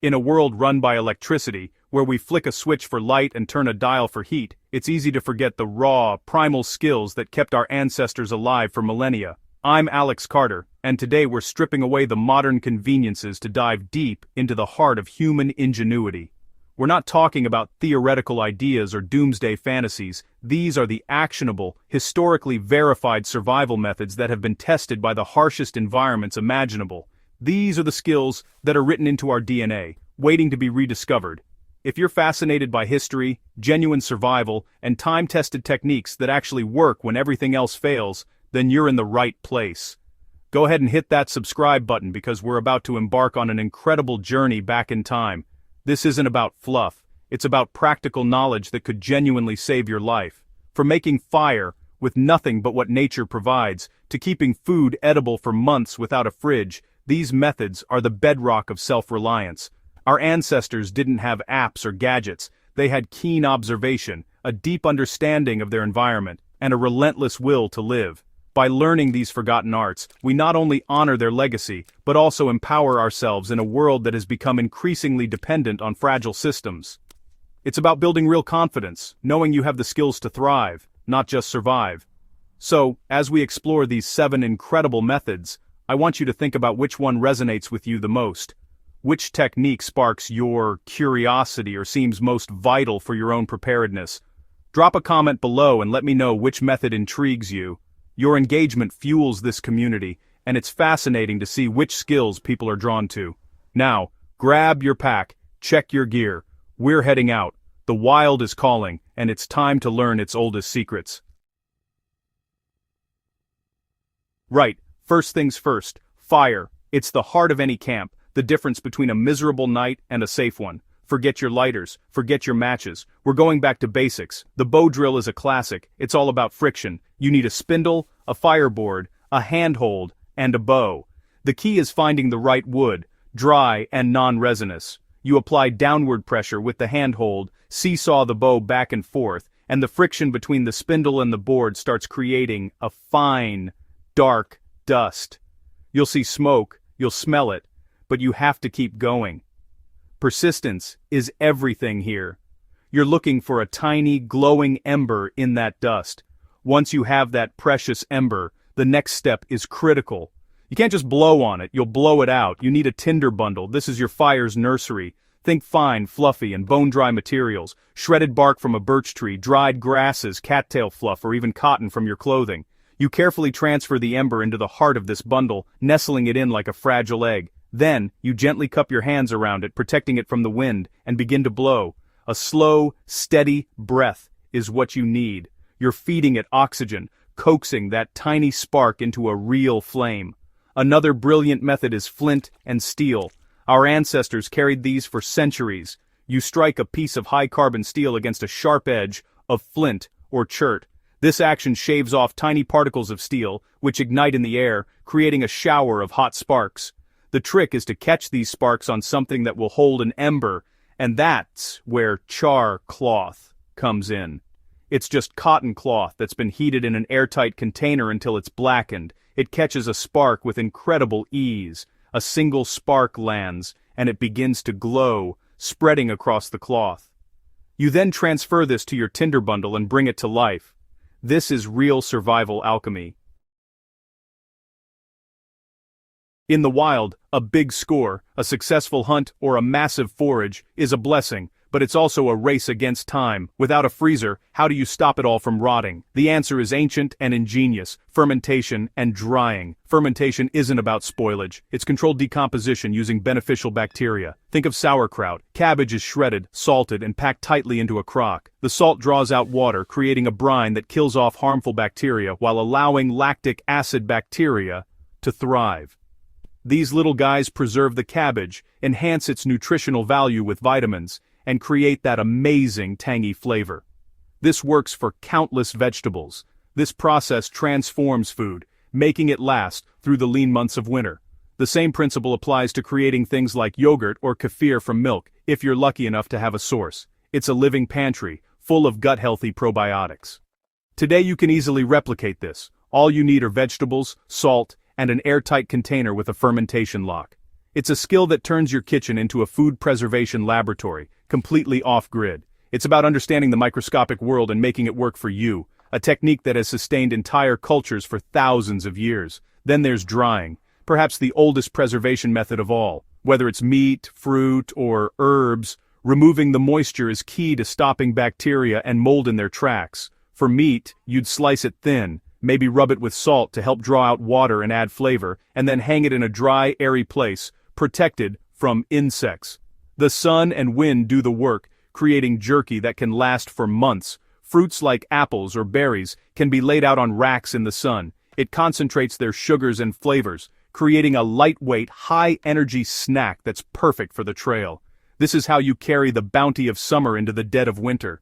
In a world run by electricity, where we flick a switch for light and turn a dial for heat, it's easy to forget the raw, primal skills that kept our ancestors alive for millennia. I'm Alex Carter, and today we're stripping away the modern conveniences to dive deep into the heart of human ingenuity. We're not talking about theoretical ideas or doomsday fantasies. These are the actionable, historically verified survival methods that have been tested by the harshest environments imaginable. These are the skills that are written into our DNA, waiting to be rediscovered. If you're fascinated by history, genuine survival, and time-tested techniques that actually work when everything else fails, then you're in the right place. Go ahead and hit that subscribe button because we're about to embark on an incredible journey back in time. This isn't about fluff, it's about practical knowledge that could genuinely save your life. From making fire with nothing but what nature provides, to keeping food edible for months without a fridge, these methods are the bedrock of self-reliance. Our ancestors didn't have apps or gadgets, they had keen observation, a deep understanding of their environment, and a relentless will to live. By learning these forgotten arts, we not only honor their legacy, but also empower ourselves in a world that has become increasingly dependent on fragile systems. It's about building real confidence, knowing you have the skills to thrive, not just survive. So, as we explore these 7 incredible methods, I want you to think about which one resonates with you the most. Which technique sparks your curiosity or seems most vital for your own preparedness? Drop a comment below and let me know which method intrigues you. Your engagement fuels this community, and it's fascinating to see which skills people are drawn to. Now, grab your pack, check your gear. We're heading out. The wild is calling, and it's time to learn its oldest secrets. Right, first things first, fire. It's the heart of any camp, the difference between a miserable night and a safe one. Forget your lighters, forget your matches. We're going back to basics. The bow drill is a classic. It's all about friction. You need a spindle, a fireboard, a handhold, and a bow. The key is finding the right wood, dry and non-resinous. You apply downward pressure with the handhold, seesaw the bow back and forth, and the friction between the spindle and the board starts creating a fine, dark dust. You'll see smoke, you'll smell it, but you have to keep going. Persistence is everything here. You're looking for a tiny, glowing ember in that dust. Once you have that precious ember, the next step is critical. You can't just blow on it, you'll blow it out. You need a tinder bundle. This is your fire's nursery. Think fine, fluffy, and bone-dry materials. Shredded bark from a birch tree, dried grasses, cattail fluff, or even cotton from your clothing. You carefully transfer the ember into the heart of this bundle, nestling it in like a fragile egg. Then, you gently cup your hands around it, protecting it from the wind, and begin to blow. A slow, steady breath is what you need. You're feeding it oxygen, coaxing that tiny spark into a real flame. Another brilliant method is flint and steel. Our ancestors carried these for centuries. You strike a piece of high-carbon steel against a sharp edge of flint or chert. This action shaves off tiny particles of steel, which ignite in the air, creating a shower of hot sparks. The trick is to catch these sparks on something that will hold an ember, and that's where char cloth comes in. It's just cotton cloth that's been heated in an airtight container until it's blackened. It catches a spark with incredible ease. A single spark lands, and it begins to glow, spreading across the cloth. You then transfer this to your tinder bundle and bring it to life. This is real survival alchemy. In the wild, a big score, a successful hunt, or a massive forage is a blessing, but it's also a race against time. Without a freezer, how do you stop it all from rotting? The answer is ancient and ingenious: fermentation and drying. Fermentation isn't about spoilage, it's controlled decomposition using beneficial bacteria. Think of sauerkraut. Cabbage is shredded, salted, and packed tightly into a crock. The salt draws out water, creating a brine that kills off harmful bacteria while allowing lactic acid bacteria to thrive. These little guys preserve the cabbage, enhance its nutritional value with vitamins, and create that amazing tangy flavor. This works for countless vegetables. This process transforms food, making it last through the lean months of winter. The same principle applies to creating things like yogurt or kefir from milk, if you're lucky enough to have a source. It's a living pantry, full of gut-healthy probiotics. Today you can easily replicate this. All you need are vegetables, salt, and an airtight container with a fermentation lock. It's a skill that turns your kitchen into a food preservation laboratory, completely off-grid. It's about understanding the microscopic world and making it work for you, a technique that has sustained entire cultures for thousands of years. Then there's drying, perhaps the oldest preservation method of all. Whether it's meat, fruit, or herbs, removing the moisture is key to stopping bacteria and mold in their tracks. For meat, you'd slice it thin, maybe rub it with salt to help draw out water and add flavor, and then hang it in a dry, airy place, protected from insects. The sun and wind do the work, creating jerky that can last for months. Fruits like apples or berries can be laid out on racks in the sun. It concentrates their sugars and flavors, creating a lightweight, high-energy snack that's perfect for the trail. This is how you carry the bounty of summer into the dead of winter.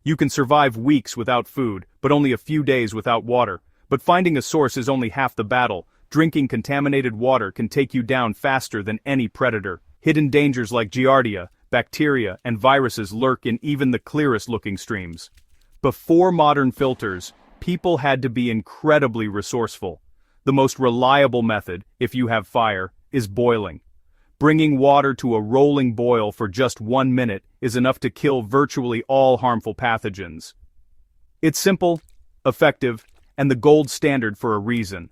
You can survive weeks without food, but only a few days without water. But finding a source is only half the battle. Drinking contaminated water can take you down faster than any predator. Hidden dangers like giardia, bacteria, and viruses lurk in even the clearest-looking streams. Before modern filters, people had to be incredibly resourceful. The most reliable method, if you have fire, is boiling. Bringing water to a rolling boil for just 1 minute is enough to kill virtually all harmful pathogens. It's simple, effective, and the gold standard for a reason.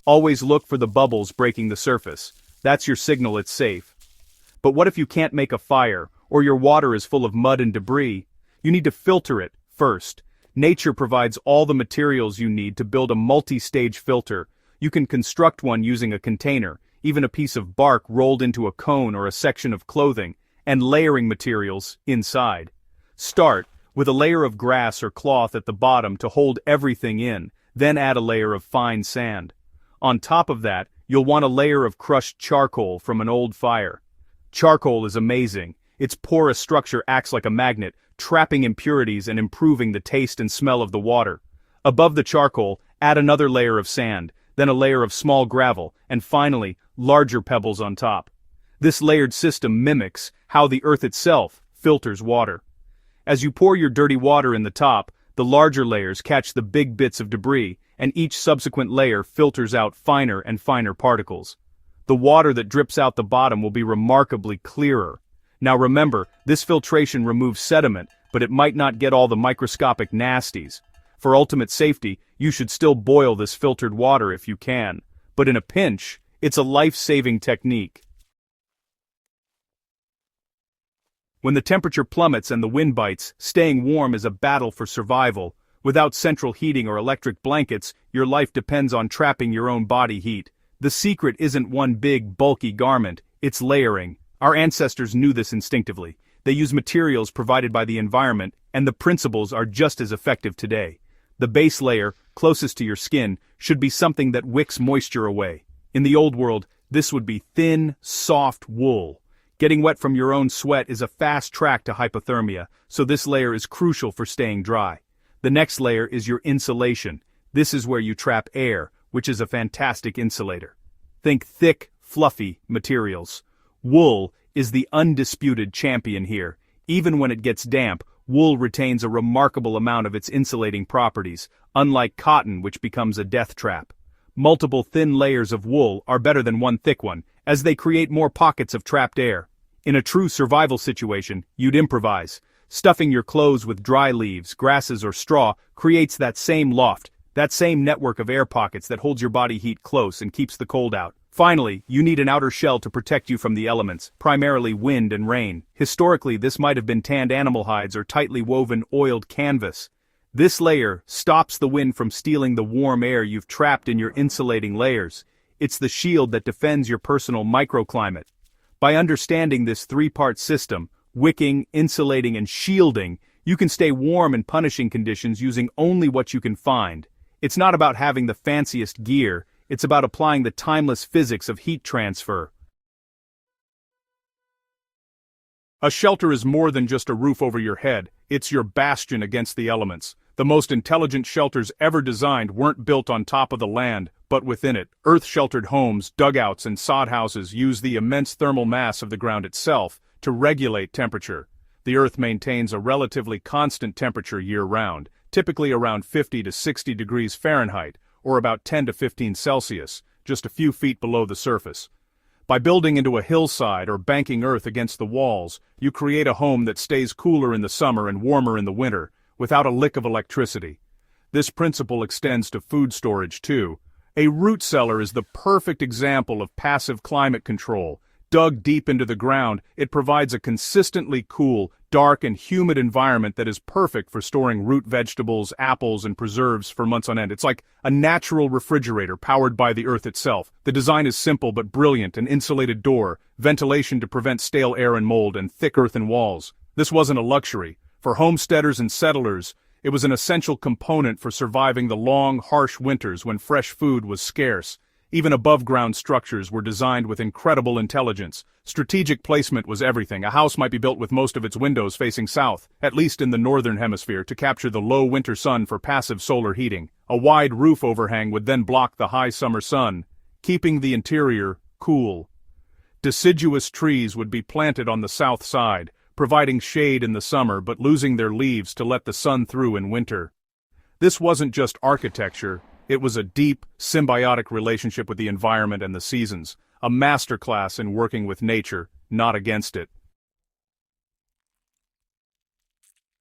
Always look for the bubbles breaking the surface. That's your signal it's safe. But what if you can't make a fire, or your water is full of mud and debris? You need to filter it first. Nature provides all the materials you need to build a multi-stage filter. You can construct one using a container, even a piece of bark rolled into a cone or a section of clothing, and layering materials inside. Start with a layer of grass or cloth at the bottom to hold everything in, then add a layer of fine sand. On top of that, you'll want a layer of crushed charcoal from an old fire. Charcoal is amazing. Its porous structure acts like a magnet, trapping impurities and improving the taste and smell of the water. Above the charcoal, add another layer of sand, then a layer of small gravel, and finally, larger pebbles on top. This layered system mimics how the earth itself filters water. As you pour your dirty water in the top, the larger layers catch the big bits of debris, and each subsequent layer filters out finer and finer particles. The water that drips out the bottom will be remarkably clearer. Now remember, this filtration removes sediment, but it might not get all the microscopic nasties. For ultimate safety, you should still boil this filtered water if you can. But in a pinch, it's a life-saving technique. When the temperature plummets and the wind bites, staying warm is a battle for survival. Without central heating or electric blankets, your life depends on trapping your own body heat. The secret isn't one big, bulky garment, it's layering. Our ancestors knew this instinctively. They used materials provided by the environment, and the principles are just as effective today. The base layer, closest to your skin, should be something that wicks moisture away. In the old world, this would be thin, soft wool. Getting wet from your own sweat is a fast track to hypothermia, so this layer is crucial for staying dry. The next layer is your insulation. This is where you trap air, which is a fantastic insulator. Think thick, fluffy materials. Wool is the undisputed champion here. Even when it gets damp, wool retains a remarkable amount of its insulating properties, unlike cotton, which becomes a death trap. Multiple thin layers of wool are better than one thick one, as they create more pockets of trapped air. In a true survival situation, you'd improvise. Stuffing your clothes with dry leaves, grasses, or straw creates that same loft, that same network of air pockets that holds your body heat close and keeps the cold out. Finally, you need an outer shell to protect you from the elements, primarily wind and rain. Historically, this might have been tanned animal hides or tightly woven oiled canvas. This layer stops the wind from stealing the warm air you've trapped in your insulating layers. It's the shield that defends your personal microclimate. By understanding this three-part system, wicking, insulating, and shielding, you can stay warm in punishing conditions using only what you can find. It's not about having the fanciest gear, it's about applying the timeless physics of heat transfer. A shelter is more than just a roof over your head, it's your bastion against the elements. The most intelligent shelters ever designed weren't built on top of the land, but within it. Earth-sheltered homes, dugouts, and sod houses use the immense thermal mass of the ground itself to regulate temperature. The Earth maintains a relatively constant temperature year-round, typically around 50 to 60 degrees Fahrenheit, or about 10 to 15 Celsius. just a few feet below the surface. By building into a hillside or banking earth against the walls, you create a home that stays cooler in the summer and warmer in the winter, without a lick of electricity. This principle extends to food storage too. A root cellar is the perfect example of passive climate control. Dug deep into the ground, it provides a consistently cool, dark and humid environment that is perfect for storing root vegetables, apples, and preserves for months on end. It's like a natural refrigerator powered by the earth itself. The design is simple but brilliant: an insulated door, ventilation to prevent stale air and mold, and thick earthen walls. This wasn't a luxury. For homesteaders and settlers, it was an essential component for surviving the long, harsh winters when fresh food was scarce. Even above-ground structures were designed with incredible intelligence. Strategic placement was everything. A house might be built with most of its windows facing south, at least in the northern hemisphere, to capture the low winter sun for passive solar heating. A wide roof overhang would then block the high summer sun, keeping the interior cool. Deciduous trees would be planted on the south side, providing shade in the summer but losing their leaves to let the sun through in winter. This wasn't just architecture. It was a deep, symbiotic relationship with the environment and the seasons, a masterclass in working with nature, not against it.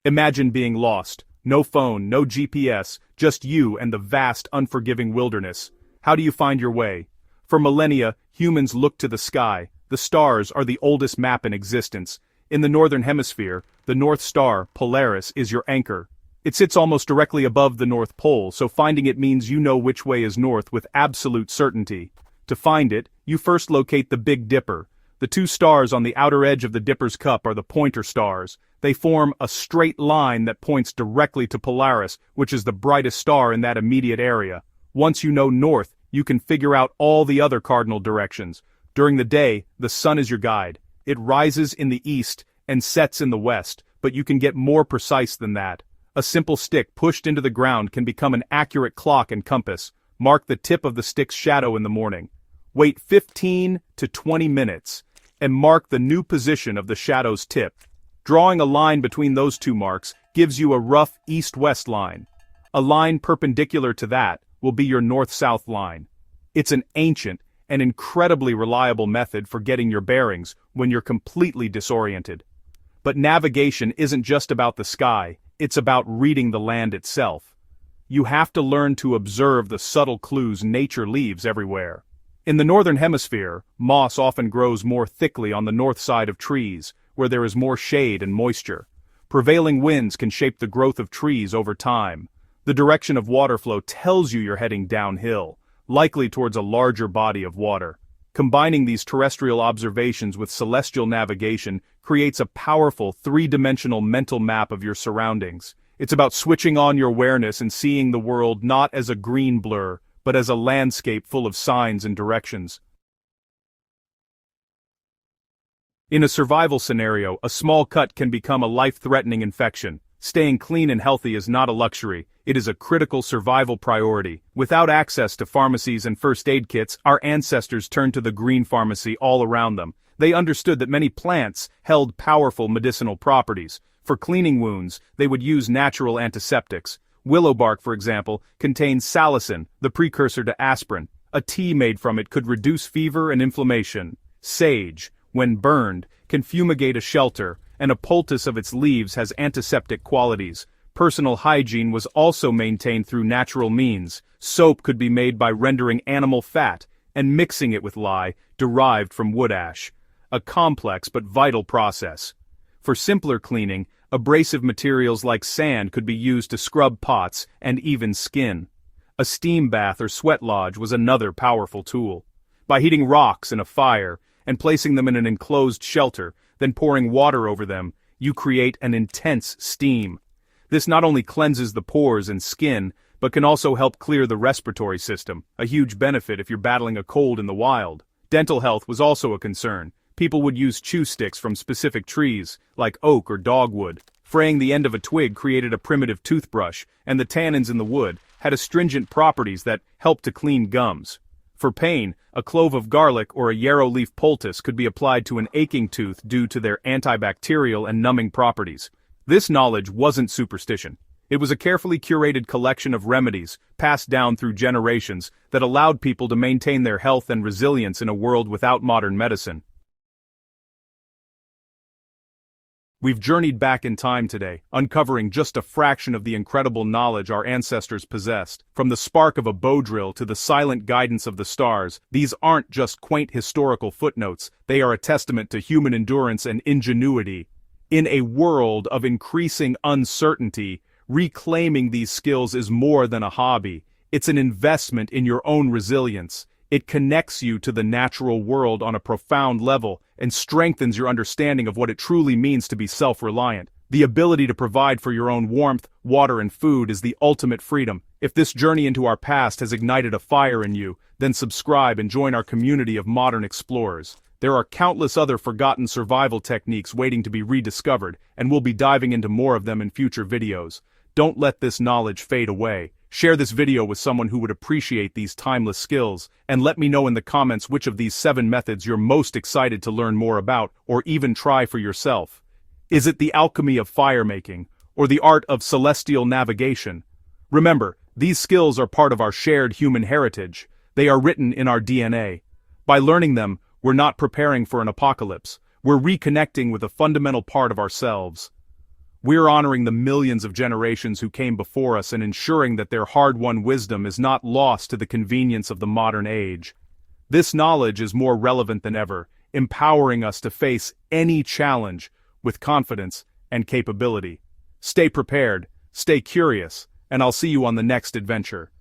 Imagine being lost. No phone, no GPS, just you and the vast, unforgiving wilderness. How do you find your way? For millennia, humans looked to the sky. The stars are the oldest map in existence. In the northern hemisphere, the North Star, Polaris, is your anchor. It sits almost directly above the North Pole, so finding it means you know which way is north with absolute certainty. To find it, you first locate the Big Dipper. The two stars on the outer edge of the Dipper's cup are the pointer stars. They form a straight line that points directly to Polaris, which is the brightest star in that immediate area. Once you know north, you can figure out all the other cardinal directions. During the day, the sun is your guide. It rises in the east and sets in the west, but you can get more precise than that. A simple stick pushed into the ground can become an accurate clock and compass. Mark the tip of the stick's shadow in the morning. Wait 15 to 20 minutes, and mark the new position of the shadow's tip. Drawing a line between those two marks gives you a rough east-west line. A line perpendicular to that will be your north-south line. It's an ancient and incredibly reliable method for getting your bearings when you're completely disoriented. But navigation isn't just about the sky. It's about reading the land itself. You have to learn to observe the subtle clues nature leaves everywhere. In the northern hemisphere, moss often grows more thickly on the north side of trees, where there is more shade and moisture. Prevailing winds can shape the growth of trees over time. The direction of water flow tells you you're heading downhill, likely towards a larger body of water. Combining these terrestrial observations with celestial navigation creates a powerful three-dimensional mental map of your surroundings. It's about switching on your awareness and seeing the world not as a green blur, but as a landscape full of signs and directions. In a survival scenario, a small cut can become a life-threatening infection. Staying clean and healthy is not a luxury, it is a critical survival priority. Without access to pharmacies and first aid kits, our ancestors turned to the green pharmacy all around them. They understood that many plants held powerful medicinal properties. For cleaning wounds, they would use natural antiseptics. Willow bark, for example, contains salicin, the precursor to aspirin. A tea made from it could reduce fever and inflammation. Sage, when burned, can fumigate a shelter, and a poultice of its leaves has antiseptic qualities. Personal hygiene was also maintained through natural means. Soap could be made by rendering animal fat and mixing it with lye, derived from wood ash. A complex but vital process. For simpler cleaning, abrasive materials like sand could be used to scrub pots and even skin. A steam bath or sweat lodge was another powerful tool. By heating rocks in a fire and placing them in an enclosed shelter, then pouring water over them, you create an intense steam. This not only cleanses the pores and skin, but can also help clear the respiratory system, a huge benefit if you're battling a cold in the wild. Dental health was also a concern. People would use chew sticks from specific trees, like oak or dogwood. Fraying the end of a twig created a primitive toothbrush, and the tannins in the wood had astringent properties that helped to clean gums. For pain, a clove of garlic or a yarrow leaf poultice could be applied to an aching tooth due to their antibacterial and numbing properties. This knowledge wasn't superstition. It was a carefully curated collection of remedies, passed down through generations, that allowed people to maintain their health and resilience in a world without modern medicine. We've journeyed back in time today, uncovering just a fraction of the incredible knowledge our ancestors possessed. From the spark of a bow drill to the silent guidance of the stars, these aren't just quaint historical footnotes, they are a testament to human endurance and ingenuity. In a world of increasing uncertainty, reclaiming these skills is more than a hobby. It's an investment in your own resilience. It connects you to the natural world on a profound level and strengthens your understanding of what it truly means to be self-reliant. The ability to provide for your own warmth, water, and food is the ultimate freedom. If this journey into our past has ignited a fire in you, then subscribe and join our community of modern explorers. There are countless other forgotten survival techniques waiting to be rediscovered, and we'll be diving into more of them in future videos. Don't let this knowledge fade away. Share this video with someone who would appreciate these timeless skills, and let me know in the comments which of these 7 methods you're most excited to learn more about, or even try for yourself. Is it the alchemy of fire making, or the art of celestial navigation? Remember, these skills are part of our shared human heritage. They are written in our DNA. By learning them, we're not preparing for an apocalypse. We're reconnecting with a fundamental part of ourselves. We're honoring the millions of generations who came before us and ensuring that their hard-won wisdom is not lost to the convenience of the modern age. This knowledge is more relevant than ever, empowering us to face any challenge with confidence and capability. Stay prepared, stay curious, and I'll see you on the next adventure.